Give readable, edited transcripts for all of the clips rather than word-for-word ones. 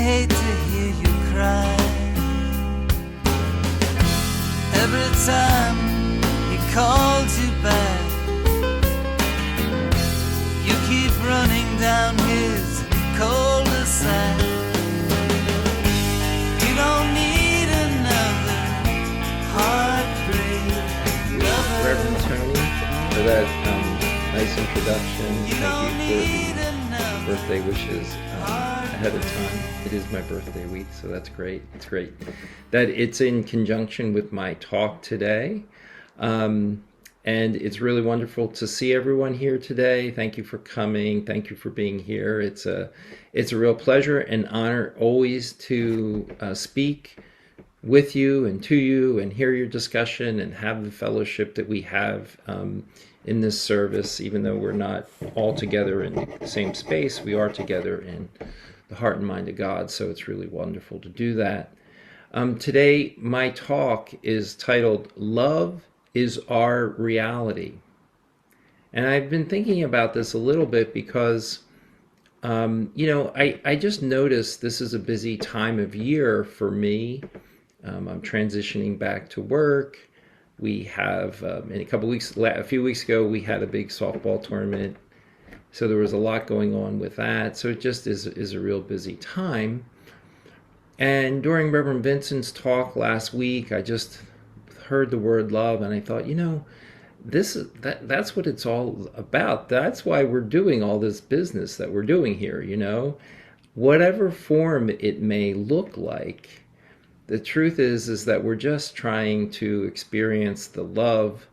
hate to hear you cry. Every time he called you back, you keep running down his cul-de-sac. You don't need another heartbreak lover. Reverend Tony, for that nice introduction. Thank you for the birthday wishes ahead of time. It is my birthday week, so that's great. It's great that it's in conjunction with my talk today. And it's really wonderful to see everyone here today. Thank you for coming. Thank you for being here. It's a real pleasure and honor always to speak with you and to you and hear your discussion and have the fellowship that we have in this service. Even though we're not all together in the same space, we are together in the heart and mind of God. So it's really wonderful to do that. Today, my talk is titled, Love is Our Reality. And I've been thinking about this a little bit because, I just noticed this is a busy time of year for me. I'm transitioning back to work. We have, in a few weeks ago, we had a big softball tournament. So there was a lot going on with that. So it just is a real busy time. And during Reverend Vincent's talk last week, I just heard the word love, and I thought, that's what it's all about. That's why we're doing all this business that we're doing here, Whatever form it may look like, the truth is that we're just trying to experience the love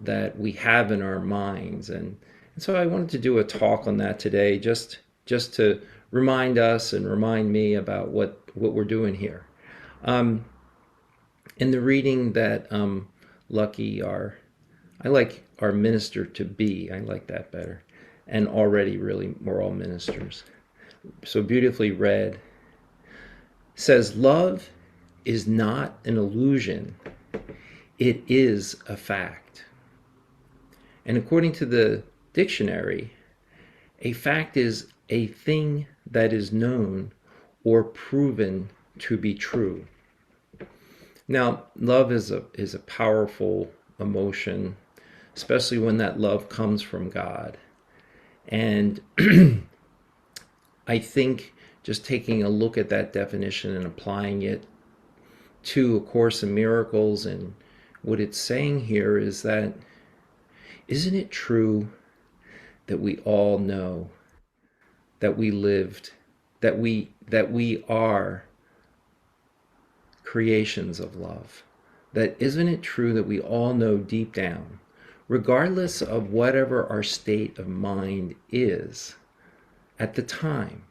that we have in our minds. And so I wanted to do a talk on that today, just to remind us and remind me about what we're doing here. In the reading that Lucky, I like our minister to be, I like that better. And already really we're all ministers. So beautifully read. Says, love is not an illusion. It is a fact. And according to the dictionary, a fact is a thing that is known or proven to be true. Now, love is a powerful emotion, especially when that love comes from God. And I think just taking a look at that definition and applying it to A Course in Miracles, and what it's saying here is that, isn't it true that we all know that we lived, that we are creations of love? That isn't it true that we all know deep down, regardless of whatever our state of mind is at the time,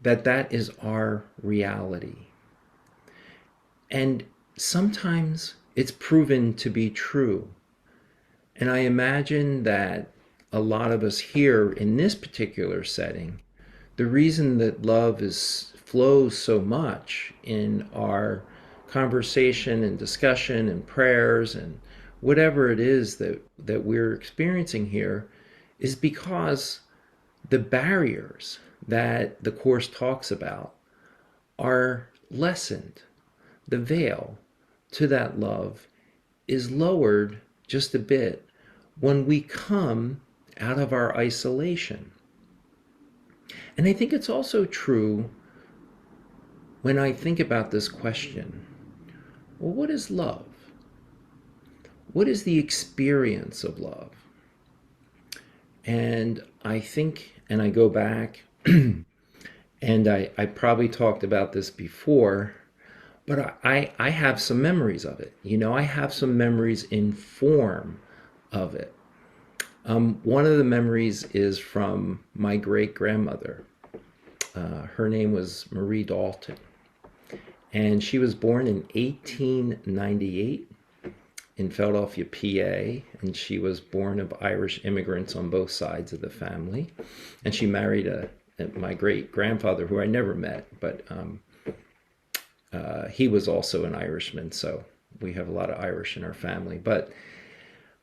that is our reality? And sometimes it's proven to be true. And I imagine that a lot of us here in this particular setting, the reason that love flows so much in our conversation and discussion and prayers and whatever it is that we're experiencing here is because the barriers that the Course talks about are lessened. The veil to that love is lowered just a bit when we come out of our isolation. And I think it's also true when I think about this question. Well, what is love? What is the experience of love? And I think, and I go back, and I probably talked about this before, but I have some memories of it. I have some memories in form of it. One of the memories is from my great-grandmother. Her name was Marie Dalton. And she was born in 1898 in Philadelphia, PA. And she was born of Irish immigrants on both sides of the family. And she married my great-grandfather, who I never met, but he was also an Irishman, so we have a lot of Irish in our family. But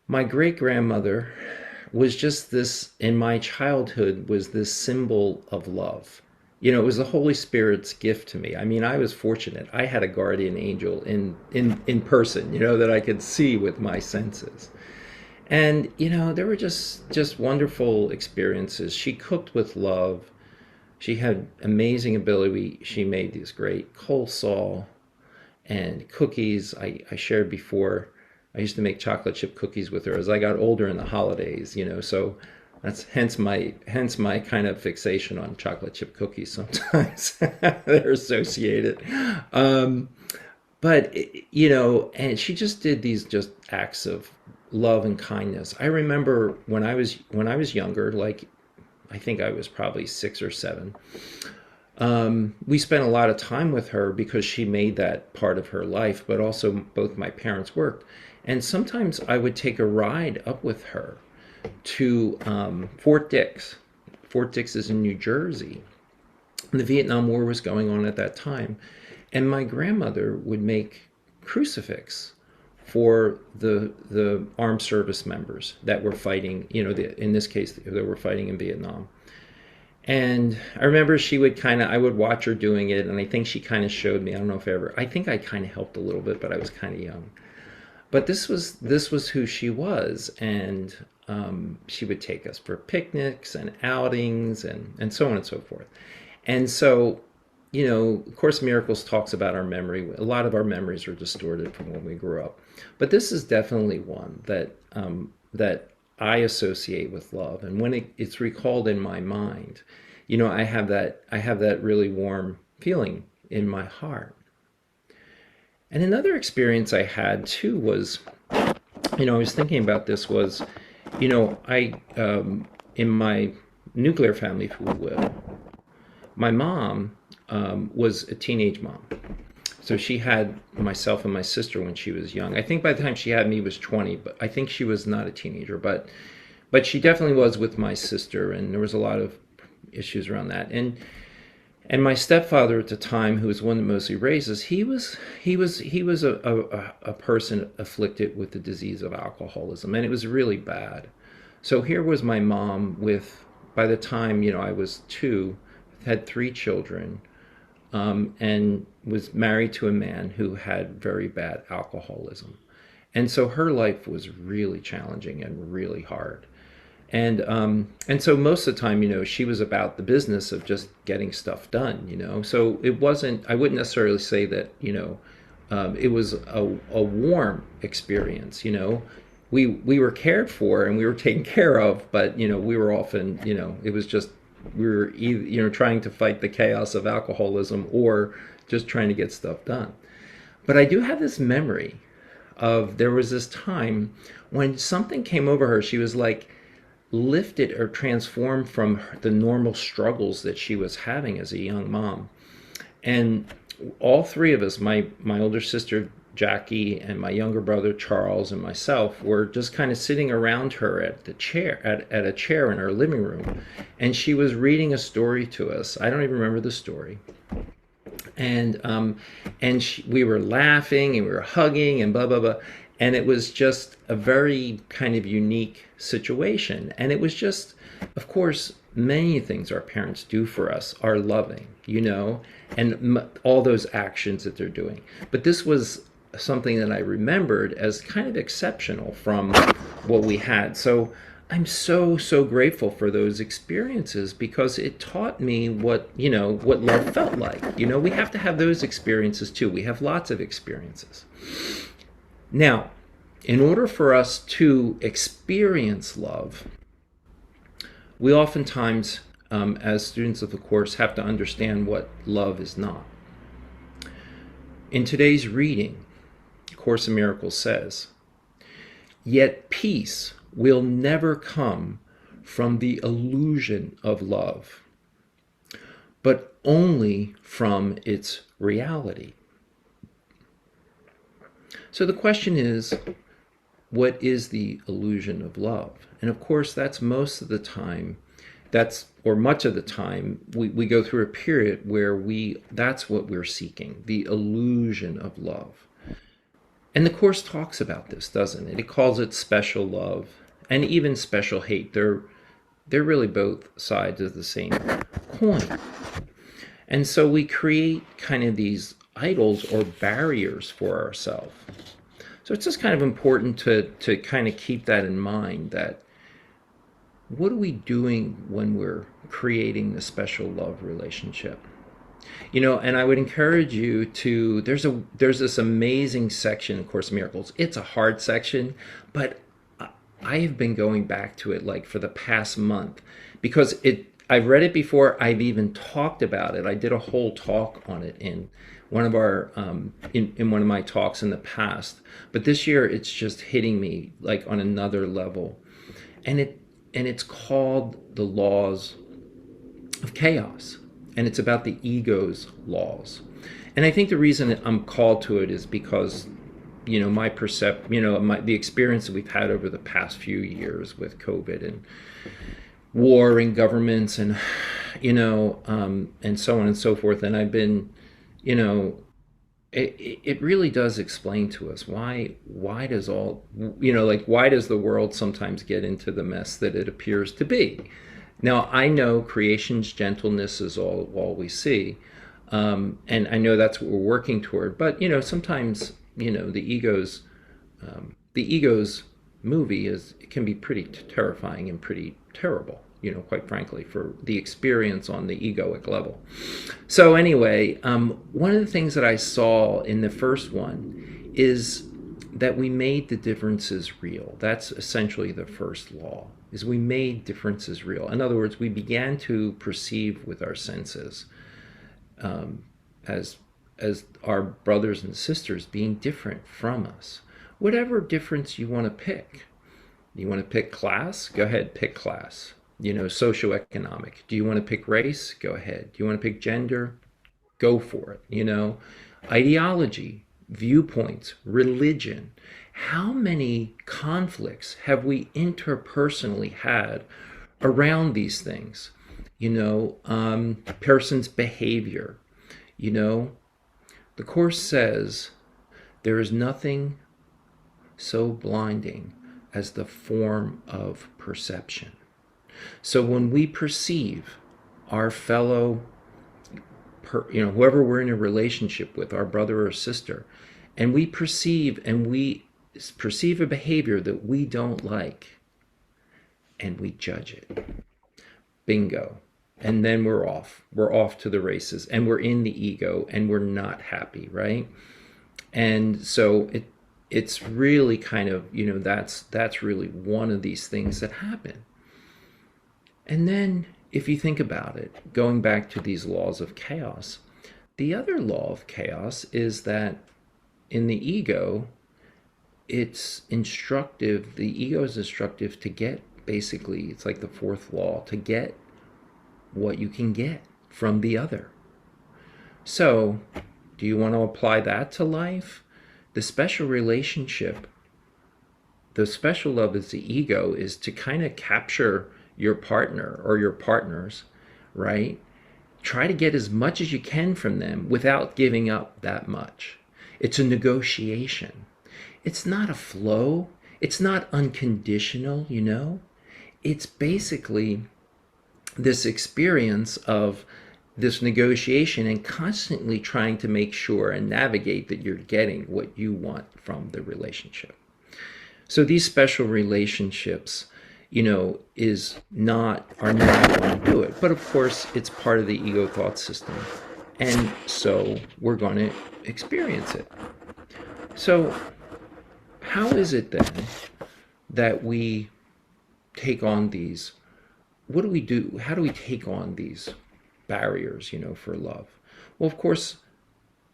my great-grandmother was just this, in my childhood, was this symbol of love. It was the Holy Spirit's gift to me. I mean, I was fortunate. I had a guardian angel in person, that I could see with my senses. And there were just wonderful experiences. She cooked with love. She had amazing ability. She made these great coleslaw and cookies. I shared before. I used to make chocolate chip cookies with her as I got older in the holidays. So that's hence my kind of fixation on chocolate chip cookies. Sometimes they're associated. But and she just did these just acts of love and kindness. I remember when I was younger, like I think I was probably 6 or 7. We spent a lot of time with her because she made that part of her life, but also both my parents worked. And sometimes I would take a ride up with her to Fort Dix. Fort Dix is in New Jersey. The Vietnam War was going on at that time. And my grandmother would make crucifix for the armed service members that were fighting, in this case, they were fighting in Vietnam. And I remember I would watch her doing it, and I think she kind of showed me. I don't know if I think I kind of helped a little bit, but I was kind of young. But this was who she was, and she would take us for picnics and outings and so on and so forth. And so, Course in Miracles talks about our memory. A lot of our memories are distorted from when we grew up, but this is definitely one that I associate with love. And when it's recalled in my mind, I have that really warm feeling in my heart. And another experience I had too was, I was thinking about this was, I in my nuclear family, if you will, my mom was a teenage mom. So she had myself and my sister when she was young. I think by the time she had me was 20, but I think she was not a teenager, but she definitely was with my sister, and there was a lot of issues around that. And my stepfather at the time, who was the one that mostly raised us, he was a person afflicted with the disease of alcoholism, and it was really bad. So here was my mom with, by the time I was 2, had 3 children, and was married to a man who had very bad alcoholism. And so her life was really challenging and really hard. And so most of the time, she was about the business of just getting stuff done, So it wasn't, I wouldn't necessarily say that, it was a warm experience, We were cared for and we were taken care of, but, we were often, it was just, we were either, trying to fight the chaos of alcoholism or just trying to get stuff done. But I do have this memory of, there was this time when something came over her. She was like lifted or transformed from the normal struggles that she was having as a young mom. And all 3 of us, my older sister Jackie and my younger brother Charles and myself, were just kind of sitting around her at the chair at a chair in her living room, and she was reading a story to us. I don't even remember the story. And we were laughing and we were hugging and blah blah blah, and it was just a very kind of unique situation. And it was just, of course, many things our parents do for us are loving, and all those actions that they're doing. But this was something that I remembered as kind of exceptional from what we had. So I'm so grateful for those experiences, because it taught me what love felt like. We have to have those experiences too. We have lots of experiences. Now, in order for us to experience love, we oftentimes, as students of the Course, have to understand what love is not. In today's reading, Course in Miracles says, "Yet peace will never come from the illusion of love, but only from its reality." So the question is, what is the illusion of love? And of course, that's most of the time, or much of the time, we go through a period where that's what we're seeking, the illusion of love. And the Course talks about this, doesn't it? It calls it special love and even special hate. They're really both sides of the same coin. And so we create kind of these idols or barriers for ourselves. So it's just kind of important to kind of keep that in mind, that what are we doing when we're creating the special love relationship? And I would encourage you to, there's this amazing section in Course in Miracles. It's a hard section, but I have been going back to it like for the past month, because I've read it before. I've even talked about it. I did a whole talk on it in one of our in one of my talks in the past. But this year it's just hitting me like on another level. And it's called The Laws of Chaos. And it's about the ego's laws. And I think the reason I'm called to it is because, my the experience that we've had over the past few years with COVID and war and governments and, and so on and so forth. And I've been, it really does explain to us why does why does the world sometimes get into the mess that it appears to be. Now, I know creation's gentleness is all we see, and I know that's what we're working toward. But sometimes the ego's movie it can be pretty terrifying and pretty terrible. Quite frankly, for the experience on the egoic level. So anyway, one of the things that I saw in the first one is that we made the differences real. That's essentially the first law, is we made differences real. In other words, we began to perceive with our senses as our brothers and sisters being different from us. Whatever difference you want to pick. You want to pick class? Go ahead, pick class. Socioeconomic. Do you want to pick race? Go ahead. Do you want to pick gender? Go for it. Ideology, viewpoints, religion. How many conflicts have we interpersonally had around these things? Person's behavior. The Course says there is nothing so blinding as the form of perception. So when we perceive our fellow, whoever we're in a relationship with, our brother or sister, and we perceive a behavior that we don't like, and we judge it, bingo. And then we're off to the races, and we're in the ego, and we're not happy, right? And so it's really kind of, that's really one of these things that happen. And then, if you think about it, going back to these laws of chaos, the other law of chaos is that in the ego, it's instructive, the ego is instructive to get, basically, it's like the fourth law, to get what you can get from the other. So, do you want to apply that to life? The special relationship, the special love is the ego, is to kind of capture your partner or your partners, right? Try to get as much as you can from them without giving up that much. It's a negotiation. It's not a flow. It's not unconditional, It's basically this experience of this negotiation and constantly trying to make sure and navigate that you're getting what you want from the relationship. So these special relationships, are not going to do it. But of course, it's part of the ego thought system. And so we're going to experience it. So how is it then that we take on these? What do we do? How do we take on these barriers, for love? Well, of course,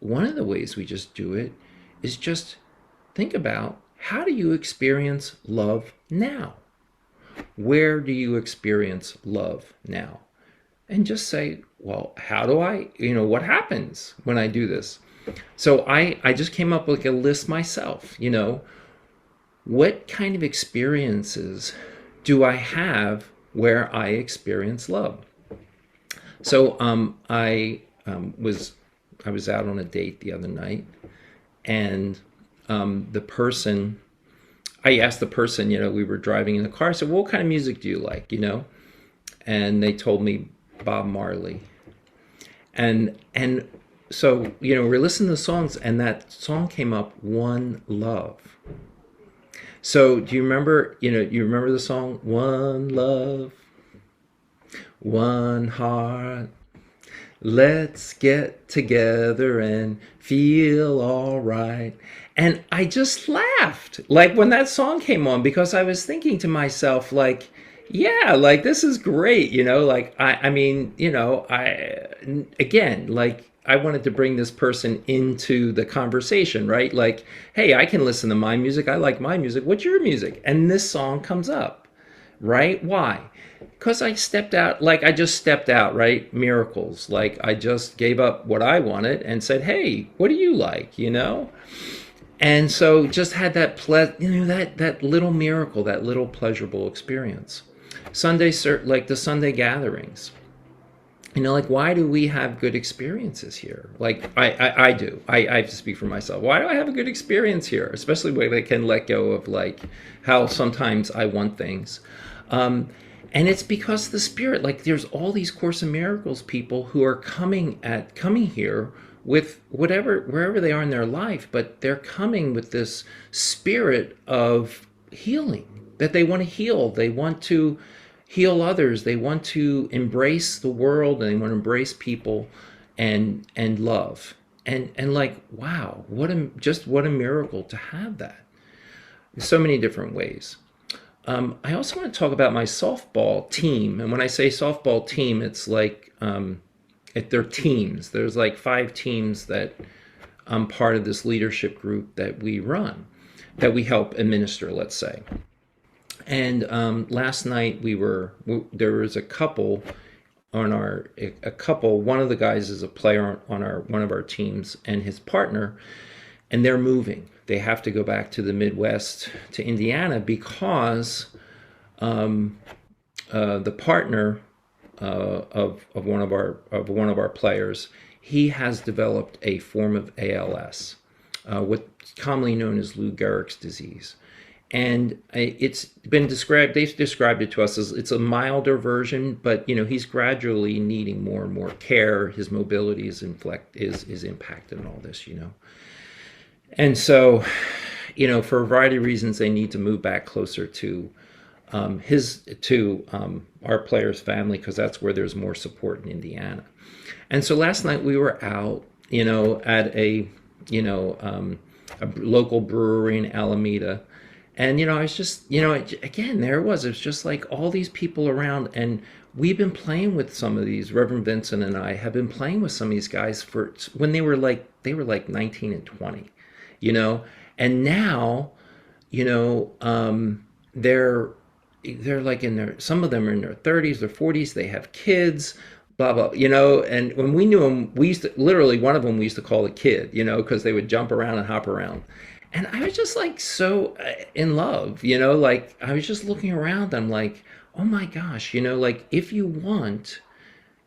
one of the ways we just do it is just think about, how do you experience love now? Where do you experience love now? And just say, well, how do I, what happens when I do this? So I just came up with a list myself, what kind of experiences do I have where I experience love? So I was out on a date the other night, and I asked the person, we were driving in the car, I said, well, what kind of music do you like, And they told me Bob Marley. And so, we're listening to songs, and that song came up, One Love. So do you remember, you remember the song, One Love, One Heart, let's get together and feel all right. And I just laughed, like, when that song came on, because I was thinking to myself, like, yeah, like, this is great, like, I mean, again, like, I wanted to bring this person into the conversation, right? Like, hey, I can listen to my music. I like my music. What's your music? And this song comes up, right? Why? Because I stepped out, like, I just stepped out, right? Miracles. Like, I just gave up what I wanted and said, hey, what do you like, And so just had that, that little miracle, that little pleasurable experience. Sunday, like the Sunday gatherings. Like, why do we have good experiences here? Like, I do. I have to speak for myself. Why do I have a good experience here? Especially when I can let go of, like, how sometimes I want things. And it's because the Spirit, like, there's all these Course in Miracles people who are coming here with wherever they are in their life, but they're coming with this spirit of healing, that they want to heal. They want to heal others. They want to embrace the world, and they want to embrace people and love. And like, wow, what a miracle to have that. In so many different ways. I also want to talk about my softball team. And when I say softball team, it's like, they're teams. There's like 5 teams that I'm part of, this leadership group that we run, that we help administer, let's say. And last night there was a couple one of the guys is a player on one of our teams, and his partner, and they're moving. They have to go back to the Midwest, to Indiana, because the partner of one of our players, he has developed a form of ALS, what's commonly known as Lou Gehrig's disease. And it's been described, they've described it to us as it's a milder version, but he's gradually needing more and more care. His mobility is impacted in all this, And so, for a variety of reasons, they need to move back closer to our player's family, because that's where there's more support in Indiana. And so last night we were out, at a local brewery in Alameda. And, I was just, again, it was just like all these people around. And we've been playing with some of these, Reverend Vincent and I have been playing with some of these guys when they were like 19 and 20, and now, they're like some of them are in their 30s or 40s, they have kids, blah, blah, and when we knew them, one of them we used to call the kid, because they would jump around and hop around. And I was just like so in love, like I was just looking around. I'm like, oh my gosh, like if you want,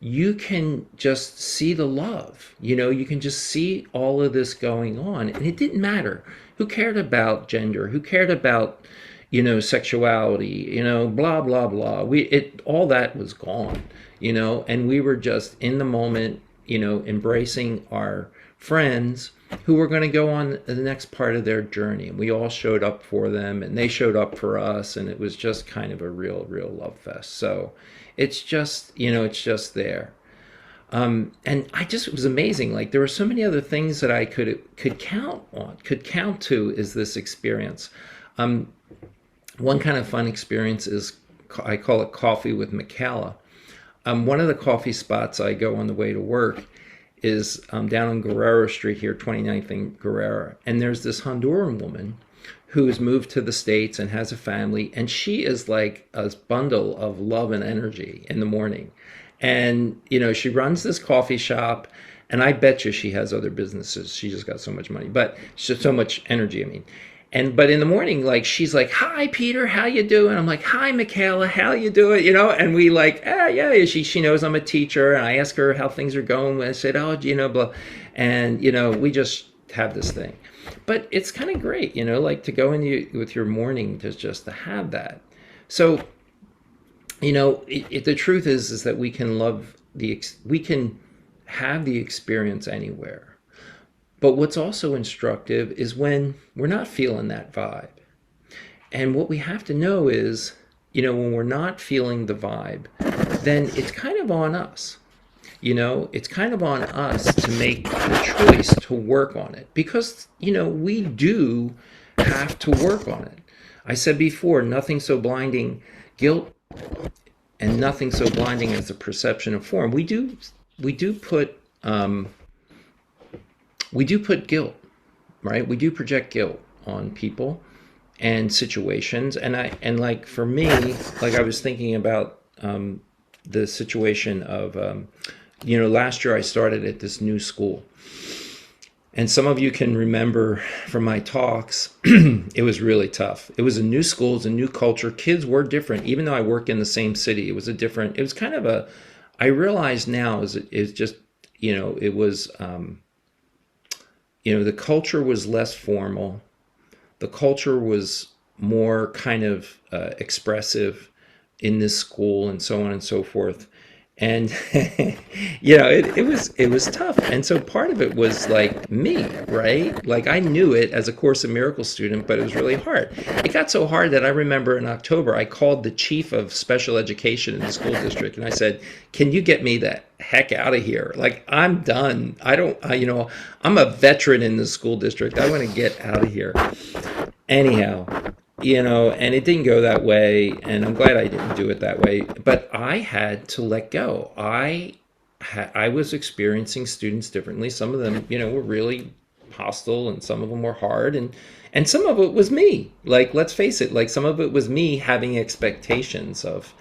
you can just see the love, you can just see all of this going on. And it didn't matter who cared about gender, who cared about, sexuality, blah, blah, blah. All that was gone, and we were just in the moment, embracing our friends who were going to go on the next part of their journey. And we all showed up for them, and they showed up for us, and it was just kind of a real love fest. So it's just, it's just there. And it was amazing. Like, there were so many other things that I could count to is this experience. One kind of fun experience is, I call it coffee with Michaela. One of the coffee spots I go on the way to work is down on Guerrero Street here, 29th and Guerrero. And there's this Honduran woman who has moved to the States and has a family. And she is like a bundle of love and energy in the morning. And, she runs this coffee shop. And I bet you she has other businesses. She just got so much money, but so much energy, I mean. But in the morning, like, she's like, hi, Peter, how you doing? I'm like, hi, Michaela, how you doing? And we like, yeah, she knows I'm a teacher. And I ask her how things are going. I said, blah. And, we just have this thing. But it's kind of great, like to go in with your morning just to have that. So, the truth is that we can love we can have the experience anywhere. But what's also instructive is when we're not feeling that vibe. And what we have to know is, when we're not feeling the vibe, then it's kind of on us. It's kind of on us to make the choice to work on it, because, we do have to work on it. I said before, nothing so blinding, guilt, and nothing so blinding as the perception of form. We do put guilt, right? We do project guilt on people and situations. And like for me, like I was thinking about the situation of, last year I started at this new school. And some of you can remember from my talks, it was really tough. It was a new school, it was a new culture. Kids were different. Even though I work in the same city, it was kind of I realize now is just, it was, the culture was less formal. The culture was more kind of expressive in this school, and so on and so forth. And it was tough. And so part of it was like me, right? Like I knew it as a Course in Miracles student, but it was really hard. It got so hard that I remember in October, I called the chief of special education in the school district and I said, "Can you get me the heck out of here? Like I'm done. I'm a veteran in the school district. I want to get out of here." Anyhow, and it didn't go that way, and I'm glad I didn't do it that way, but I had to let go. I was experiencing students differently. Some of them, were really hostile, and some of them were hard, and some of it was me. Like, let's face it, like some of it was me having expectations of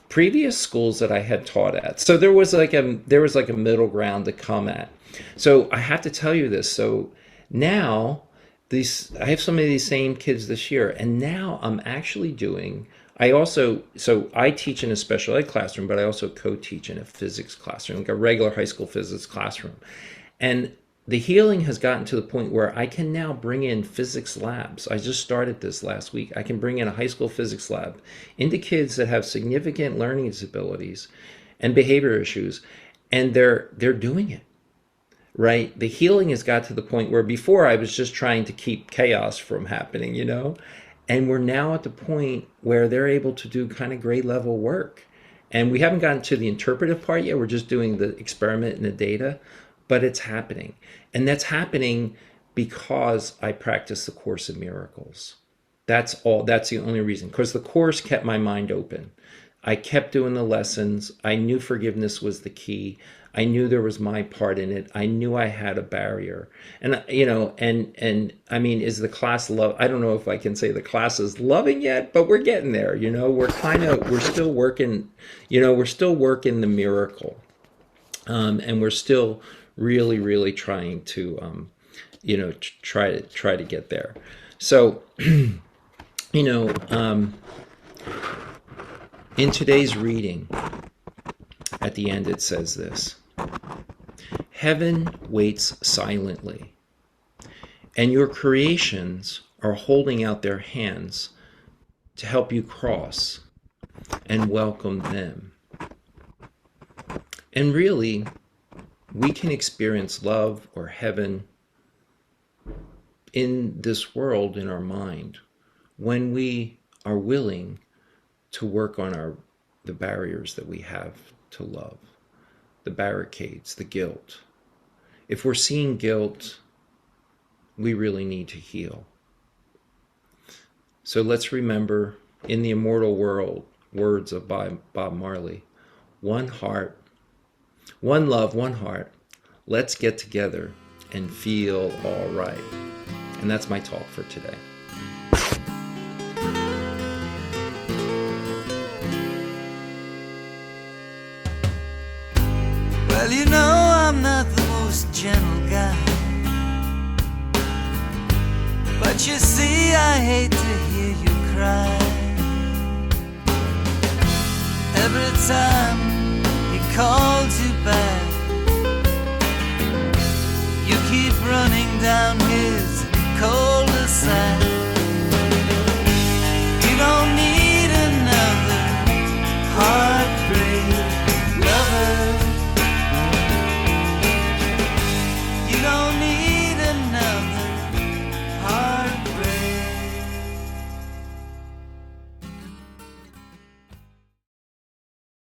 previous schools that I had taught at. So there was like a middle ground to come at. So I have to tell you this. So now, I have some of these same kids this year, and now I'm actually I teach in a special ed classroom, but I also co-teach in a physics classroom, like a regular high school physics classroom. And the healing has gotten to the point where I can now bring in physics labs. I just started this last week. I can bring in a high school physics lab into kids that have significant learning disabilities and behavior issues, and they're doing it. Right? The healing has got to the point where before I was just trying to keep chaos from happening, and we're now at the point where they're able to do kind of grade level work. And we haven't gotten to the interpretive part yet. We're just doing the experiment and the data, but it's happening. And that's happening because I practice the Course in Miracles. That's all. That's the only reason. Because the Course kept my mind open. I kept doing the lessons. I knew forgiveness was the key. I knew there was my part in it. I knew I had a barrier. And, and I mean, is the class love? I don't know if I can say the class is loving yet, but we're getting there. We're still working, we're still working the miracle. And we're still really, really trying to, try to get there. So, in today's reading, at the end, it says this: "Heaven waits silently, and your creations are holding out their hands to help you cross and welcome them." And really, we can experience love or heaven in this world, in our mind, when we are willing to work on the barriers that we have to love, the barricades, the guilt. If we're seeing guilt, we really need to heal. So let's remember, in the immortal words of Bob Marley, one heart, one love, one heart. Let's get together and feel all right. And that's my talk for today. Well, I'm not the most gentle guy, but you see, I hate to hear you cry. Every time he calls you back, you keep running down